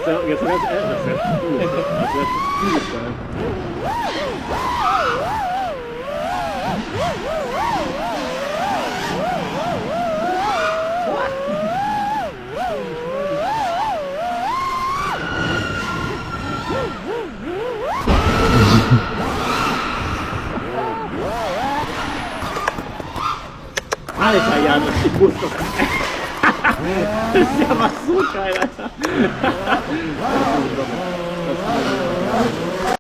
jetzt ganz ehrlich, das wäre cool. Das wäre cool sein. Alter, Jan, ich muss doch. Das ist ja was so geil, Alter.